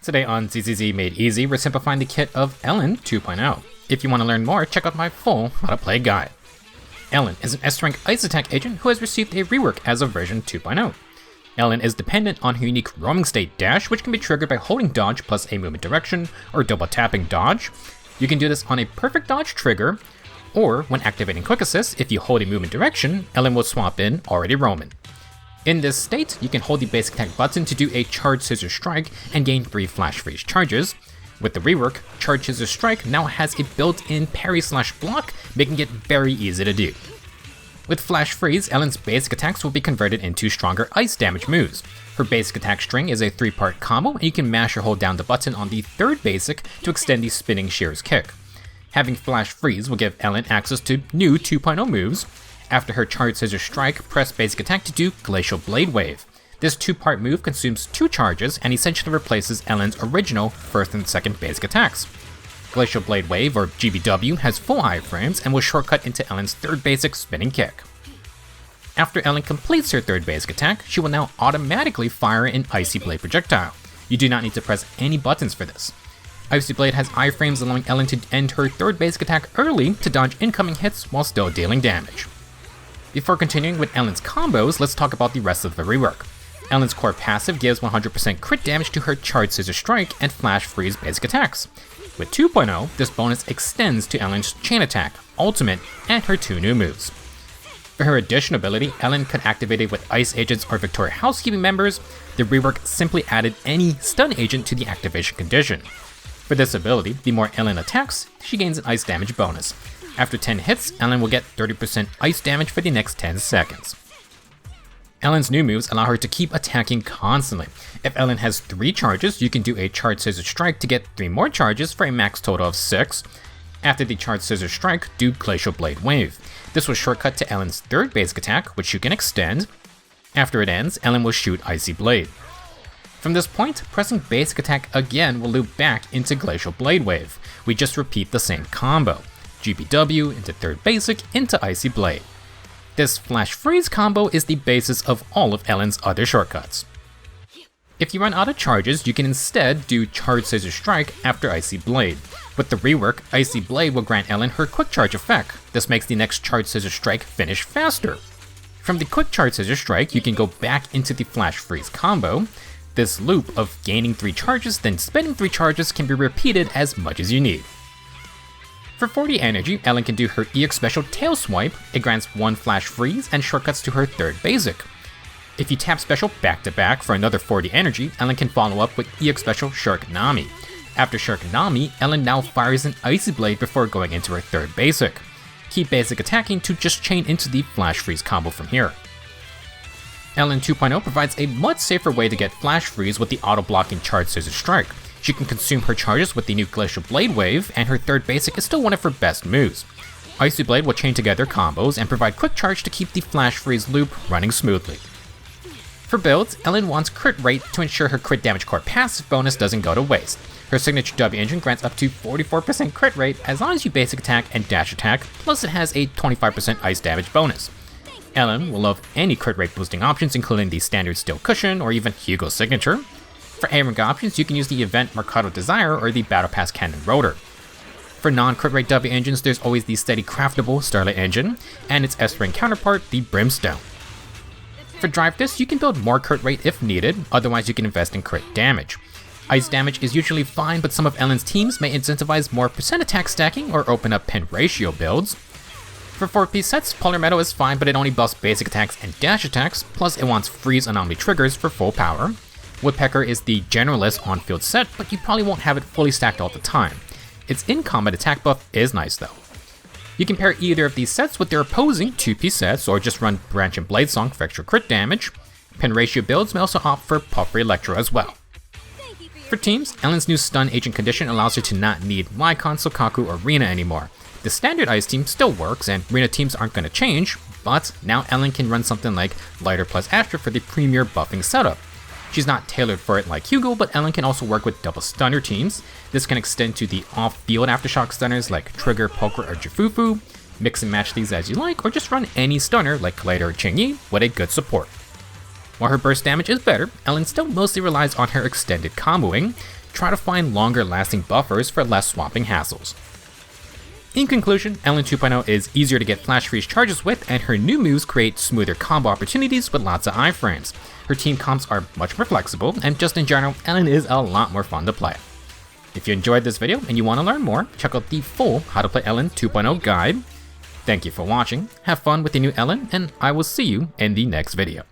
Today on ZZZ Made Easy, we're simplifying the kit of Ellen 2.0. If you want to learn more, check out my full how to play guide. Ellen is an S-rank ice attack agent who has received a rework as of version 2.0. Ellen is dependent on her unique roaming state dash, which can be triggered by holding dodge plus a movement direction, or double tapping dodge. You can do this on a perfect dodge trigger, or when activating quick assist, if you hold a movement direction, Ellen will swap in already roaming. In this state, you can hold the basic attack button to do a charge scissor strike and gain 3 flash freeze charges. With the rework, charge scissor strike now has a built-in parry/block, making it very easy to do. With flash freeze, Ellen's basic attacks will be converted into stronger ice damage moves. Her basic attack string is a 3-part combo, and you can mash or hold down the button on the third basic to extend the spinning shears kick. Having flash freeze will give Ellen access to new 2.0 moves. After her charge scissor strike, press basic attack to do Glacial Blade Wave. This 2-part move consumes 2 charges and essentially replaces Ellen's original first and second basic attacks. Glacial Blade Wave, or GBW, has full iframes and will shortcut into Ellen's third basic spinning kick. After Ellen completes her third basic attack, she will now automatically fire an Icy Blade projectile. You do not need to press any buttons for this. Icy Blade has iframes allowing Ellen to end her third basic attack early to dodge incoming hits while still dealing damage. Before continuing with Ellen's combos, let's talk about the rest of the rework. Ellen's core passive gives 100% crit damage to her charge scissor strike and flash freeze basic attacks. With 2.0, this bonus extends to Ellen's chain attack, ultimate, and her 2 new moves. For her addition ability, Ellen can activate it with ice agents or Victoria housekeeping members. The rework simply added any stun agent to the activation condition. For this ability, the more Ellen attacks, she gains an ice damage bonus. After 10 hits, Ellen will get 30% ice damage for the next 10 seconds. Ellen's new moves allow her to keep attacking constantly. If Ellen has 3 charges, you can do a charge scissor strike to get 3 more charges for a max total of 6. After the charge scissor strike, do Glacial Blade Wave. This will shortcut to Ellen's third basic attack, which you can extend. After it ends, Ellen will shoot Icy Blade. From this point, pressing basic attack again will loop back into Glacial Blade Wave. We just repeat the same combo. GBW into third basic into Icy Blade. This flash freeze combo is the basis of all of Ellen's other shortcuts. If you run out of charges, you can instead do charge scissor strike after Icy Blade. With the rework, Icy Blade will grant Ellen her quick charge effect. This makes the next charge scissor strike finish faster. From the quick charge scissor strike, you can go back into the flash freeze combo. This loop of gaining 3 charges, then spending 3 charges can be repeated as much as you need. For 40 energy, Ellen can do her EX special Tail Swipe. It grants 1 flash freeze and shortcuts to her third basic. If you tap special back to back for another 40 energy, Ellen can follow up with EX special Shark Nami. After Shark Nami, Ellen now fires an Icy Blade before going into her third basic. Keep basic attacking to just chain into the flash freeze combo from here. Ellen 2.0 provides a much safer way to get flash freeze with the auto-blocking charge scissor strike. She can consume her charges with the new Glacial Blade Wave, and her third basic is still one of her best moves. Icy Blade will chain together combos and provide quick charge to keep the flash freeze loop running smoothly. For builds, Ellen wants crit rate to ensure her crit damage core passive bonus doesn't go to waste. Her signature W engine grants up to 44% crit rate as long as you basic attack and dash attack, plus it has a 25% ice damage bonus. Ellen will love any crit rate boosting options, including the standard Steel Cushion or even Hugo Signature. For A-rank options, you can use the event Mercado Desire or the Battle Pass Cannon Rotor. For non-crit rate W engines, there's always the steady craftable Starlight engine, and its S-rank counterpart, the Brimstone. For drive disc, you can build more crit rate if needed, otherwise you can invest in crit damage. Ice damage is usually fine, but some of Ellen's teams may incentivize more percent attack stacking or open up pin ratio builds. For 4-piece sets, Polar Metal is fine, but it only buffs basic attacks and dash attacks, plus it wants freeze anomaly triggers for full power. Woodpecker is the generalist on-field set, but you probably won't have it fully stacked all the time. Its in-combat attack buff is nice though. You can pair either of these sets with their opposing 2-piece sets, or just run Branch and Blade Song for extra crit damage. Pin ratio builds may also opt for Puffery Electro as well. For teams, Ellen's new stun agent condition allows her to not need Lycon, Sokaku, or Rina anymore. The standard ice team still works, and Rina teams aren't going to change, but now Ellen can run something like Lighter plus Astra for the premier buffing setup. She's not tailored for it like Hugo, but Ellen can also work with double stunner teams. This can extend to the off-field aftershock stunners like Trigger, Poker, or Jifufu. Mix and match these as you like, or just run any stunner like Collider or Qingyi with a good support. While her burst damage is better, Ellen still mostly relies on her extended comboing. try to find longer lasting buffers for less swapping hassles. In conclusion, Ellen 2.0 is easier to get flash freeze charges with, and her new moves create smoother combo opportunities with lots of iframes. Her team comps are much more flexible, and just in general, Ellen is a lot more fun to play. If you enjoyed this video and you want to learn more, check out the full How to Play Ellen 2.0 guide. Thank you for watching, have fun with the new Ellen, and I will see you in the next video.